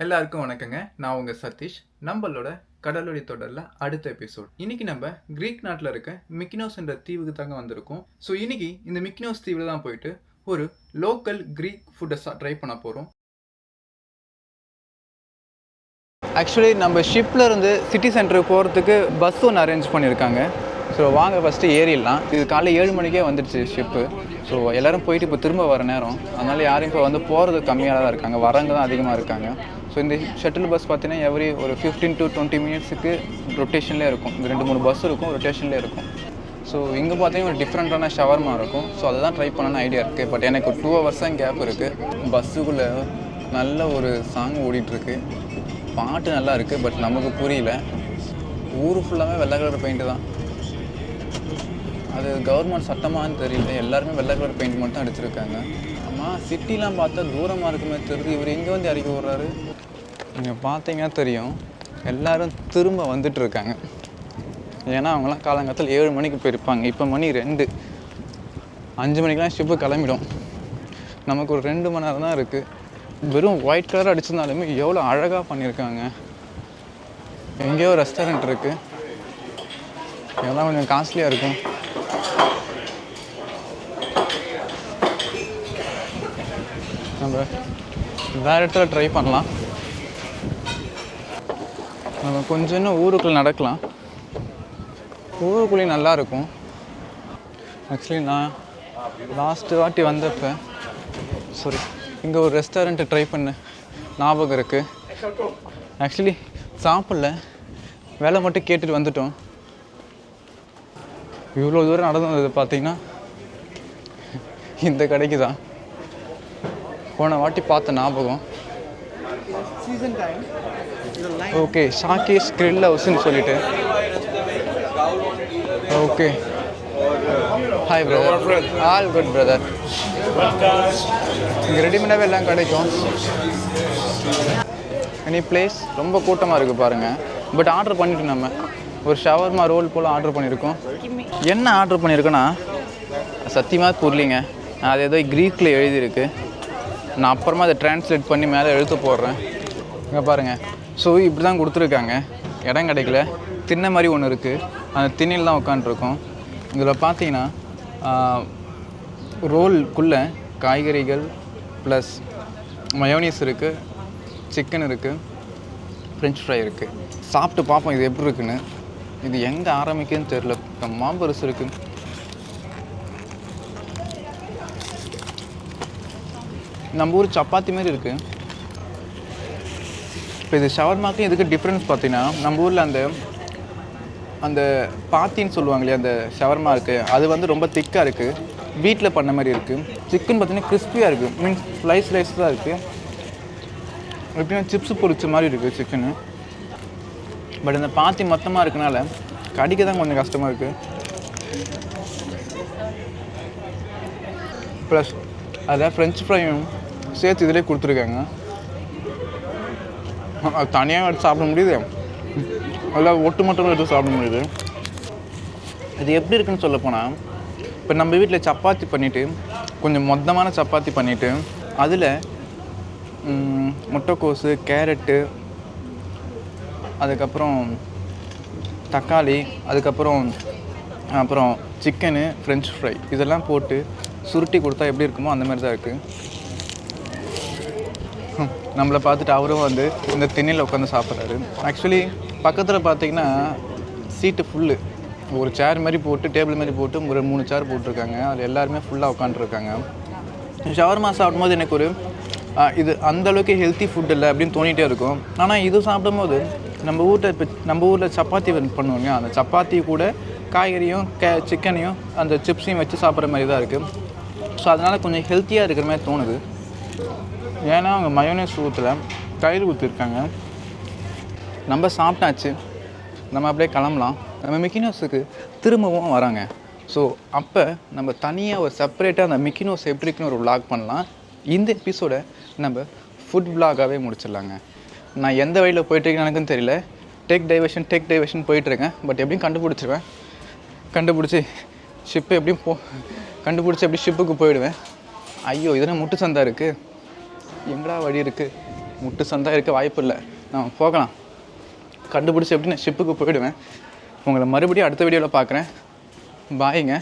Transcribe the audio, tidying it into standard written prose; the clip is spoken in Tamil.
எல்லாருக்கும் வணக்கங்க. நான் உங்க சதீஷ். நம்மளோட கடலோடி தொடர்ல அடுத்த எபிசோட். இன்னைக்கு நம்ம கிரீக் நாட்டில் இருக்க மிக்கினோஸ் என்ற தீவுக்கு தாங்க வந்திருக்கோம். ஸோ இன்னைக்கு இந்த மிக்கினோஸ் தீவில் தான் போயிட்டு ஒரு லோக்கல் கிரீக் ஃபுட்டை ட்ரை பண்ண போகிறோம். ஆக்சுவலி நம்ம ஷிப்பில் இருந்து சிட்டி சென்டருக்கு போகிறதுக்கு பஸ் ஒன்று அரேஞ்ச் பண்ணியிருக்காங்க. ஸோ வாங்க ஃபஸ்ட்டு ஏறிடலாம். இது காலைல 7 மணிக்கே வந்துடுச்சு ஷிப்பு. ஸோ எல்லோரும் போயிட்டு இப்போ திரும்ப வர நேரம், அதனால் யாரும் இப்போ வந்து போகிறது கம்மியாக தான் இருக்காங்க, வரவங்க தான் அதிகமாக இருக்காங்க. ஸோ இந்த ஷட்டில் பஸ் பார்த்தீங்கன்னா எவ்ரி ஒரு 15 to 20 மினிட்ஸுக்கு ரொட்டேஷன்லேயே இருக்கும். இந்த 2-3 பஸ் இருக்கும், ரொட்டேஷன்லேயே இருக்கும். ஸோ இங்கே பார்த்தீங்கன்னா ஒரு டிஃப்ரெண்ட்டான ஷவர்மா இருக்கும். ஸோ அதை தான் ட்ரை பண்ணணும்னு ஐடியா இருக்குது. பட் எனக்கு 2 hours தான் கேப் இருக்குது. பஸ்ஸுக்குள்ளே நல்ல ஒரு சாங் ஓடிட்டுருக்கு, பாட்டு நல்லா இருக்குது. பட் நமக்கு புரியல. ஊர் ஃபுல்லாகவே வெள்ளை கலர் பெயிண்ட்டு தான். அது கவர்மெண்ட் சட்டமானு தெரியல. எல்லாருமே வெள்ளை கலர் பெயிண்ட் மட்டும் அடிச்சிருக்காங்க. ஆமாம், சிட்டிலாம் பார்த்தா தூரமாக இருக்குமே தெரியுது. இவர் எங்கே வந்து இறக்கி விட்றாரு? நீங்கள் பார்த்தீங்கன்னா தெரியும், எல்லோரும் திரும்ப வந்துட்டு இருக்காங்க. ஏன்னா அவங்களாம் காலங்காலத்தில் 7 மணிக்கு போயிருப்பாங்க. இப்போ மணி 2, 5 மணிக்கெலாம் ஷிப்பு கிளம்பிடும். நமக்கு ஒரு 2 மணி நேரம் தான் இருக்குது. வெறும் ஒயிட் கலர் அடிச்சிருந்தாலுமே எவ்வளோ அழகாக பண்ணியிருக்காங்க. எங்கேயோ ரெஸ்டாரண்ட் இருக்குது, எல்லாம் கொஞ்சம் காஸ்ட்லியாக இருக்கும். நம்ம வேறு இடத்துல ட்ரை பண்ணலாம். நம்ம கொஞ்சம் இன்னும் ஊருக்குள்ளே நடக்கலாம். ஊருக்குள்ளேயும் நல்லாயிருக்கும். ஆக்சுவலி நான் லாஸ்ட்டு வாட்டி வந்தப்போ இங்கே ஒரு ரெஸ்டாரண்ட்டு ட்ரை பண்ண ஞாபகம் இருக்குது. ஆக்சுவலி சாப்பிடல, வேலை மட்டும் கேட்டுட்டு வந்துட்டோம். இவ்வளோ தூரம் நடந்து வந்தது பார்த்திங்கன்னா இந்த கடைக்கு தான். போன வாட்டி பார்த்த ஞாபகம். ஓகே, ஷாகேஷ் கிரில் ஹவுஸ்ன்னு சொல்லிட்டு. Okay, hi brother. All good brother. இங்கே ரெடிமேடாகவே எல்லாம் கிடைக்கும். Any place. ரொம்ப கூட்டமாக இருக்குது பாருங்கள். பட் ஆர்டர் பண்ணிவிட்டு நம்ம ஒரு ஷவர்மா ரோல் போல் ஆர்டர் பண்ணியிருக்கோம். என்ன ஆர்டர் பண்ணியிருக்கோன்னா சத்தியமாக புரியலிங்க. அது ஏதோ க்ரீக்கில் எழுதியிருக்கு. நான் அப்புறமா அதை ட்ரான்ஸ்லேட் பண்ணி மேலே எழுத்து போடுறேன். இங்கே பாருங்கள். ஸோ இப்படி தான் கொடுத்துருக்காங்க. இடம் கிடைக்கல. திண்ணை மாதிரி ஒன்று இருக்குது, அந்த திண்ணையில் தான் உட்காண்ட்ருக்கோம். இதில் பார்த்தீங்கன்னா ரோல்குள்ளே காய்கறிகள் ப்ளஸ் மயோனீஸ் இருக்குது, சிக்கன் இருக்குது, ஃப்ரெஞ்ச் ஃப்ரை இருக்குது. சாப்பிட்டு பார்ப்போம் இது எப்படி இருக்குன்னு. இது எங்கே ஆரம்பிக்குதுன்னு தெரில. இப்போ மாம்பரசு இருக்குது. நம்ம ஊர் சப்பாத்தி மாதிரி இருக்குது. இப்போ இது ஷவர்மாக்கும் இதுக்கு டிஃப்ரென்ஸ் பார்த்தீங்கன்னா, நம்ம ஊரில் அந்த பாத்தின்னு சொல்லுவாங்க இல்லையா, அந்த ஷவர்மா இருக்குது, அது வந்து ரொம்ப திக்காக இருக்குது, வீட்டில் பண்ண மாதிரி இருக்குது. சிக்கன் பார்த்தீங்கன்னா கிறிஸ்பியாக இருக்குது, மீன்ஸ் ஸ்லைஸ் தான் இருக்குது. எப்படின்னா சிப்ஸு பொரிச்ச மாதிரி இருக்குது சிக்கனு. பட் இந்த பாத்தி மொத்தமாக இருக்கனால கடிக்க தான் கொஞ்சம் கஷ்டமாக இருக்குது. ப்ளஸ் அதில் ஃப்ரெஞ்ச் ஃப்ரையும் சேர்த்து இதிலே கொடுத்துருக்காங்க. அது தனியாக எடுத்து சாப்பிட முடியுது, அதில் ஒட்டு மட்டும் எடுத்து சாப்பிட முடியுது. இது எப்படி இருக்குன்னு சொல்ல போனால், இப்போ நம்ம வீட்டில் சப்பாத்தி பண்ணிவிட்டு கொஞ்சம் மொத்தமான சப்பாத்தி பண்ணிவிட்டு அதில் முட்டைக்கோஸு, கேரட்டு, அதுக்கப்புறம் தக்காளி, அப்புறம் சிக்கனு, ஃப்ரெஞ்ச் ஃப்ரை இதெல்லாம் போட்டு சுருட்டி கொடுத்தா எப்படி இருக்குமோ அந்த மாதிரி தான் இருக்குது. நம்மளை பார்த்துட்டு அவரும் வந்து இந்த திண்ணையில் உட்காந்து சாப்பிட்றாரு. ஆக்சுவலி பக்கத்தில் பார்த்திங்கன்னா சீட்டு ஃபுல்லு. ஒரு சேர் மாதிரி போட்டு, டேபிள் மாதிரி போட்டு ஒரு 3 சேர் போட்டிருக்காங்க. அதில் எல்லாருமே ஃபுல்லாக உட்காந்துருக்காங்க. ஷவர்மா சாப்பிடும்போது எனக்கு ஒரு இது அந்தளவுக்கு ஹெல்த்தி ஃபுட் இல்லை அப்படின்னு தோணிகிட்டே இருக்கும். ஆனால் இது சாப்பிடும்போது நம்ம ஊரில் சப்பாத்தி பண்ணுவோங்க, அந்த சப்பாத்தி கூட காய்கறியும் சிக்கனையும் அந்த சிப்ஸையும் வச்சு சாப்பிட்ற மாதிரி தான் இருக்குது. ஸோ அதனால் கொஞ்சம் ஹெல்த்தியாக இருக்கிற மாதிரி தோணுது. ஏன்னா அவங்க மயோனைஸ் ஊற்றல, தயிர் ஊற்றிருக்காங்க. நம்ம சாப்பிட்டாச்சு, நம்ம அப்படியே கிளம்பலாம். நம்ம மிக்கினோஸுக்கு திரும்பவும் வராங்க. ஸோ அப்போ நம்ம தனியாக ஒரு செப்பரேட்டாக அந்த மிக்கினோஸ் எப்படி இருக்குன்னு ஒரு விளாக் பண்ணலாம். இந்த எபிசோடை நம்ம ஃபுட் விளாகாகவே முடிச்சிடலாங்க. நான் எந்த வழியில் போயிட்டுருக்கேன்னு எனக்குன்னு தெரியல. டேக் டைவர்ஷன் போயிட்டுருக்கேன். பட் எப்படியும் கண்டுபிடிச்சிருவேன். கண்டுபிடிச்சி ஷிப்பு எப்படியும் கண்டுபிடிச்சி எப்படி ஷிப்புக்கு போயிடுவேன். ஐயோ, இதெல்லாம் முட்டு சந்தா இருக்குது, எங்கடா வழி இருக்குது? முட்டு சந்தாக இருக்க வாய்ப்பு இல்லை. நான் போகலாம், கண்டுபிடிச்சி எப்படி நான் ஷிப்புக்கு போயிடுவேன். உங்களை மறுபடியும் அடுத்த வீடியோவில் பார்க்குறேன். பாய்ங்க.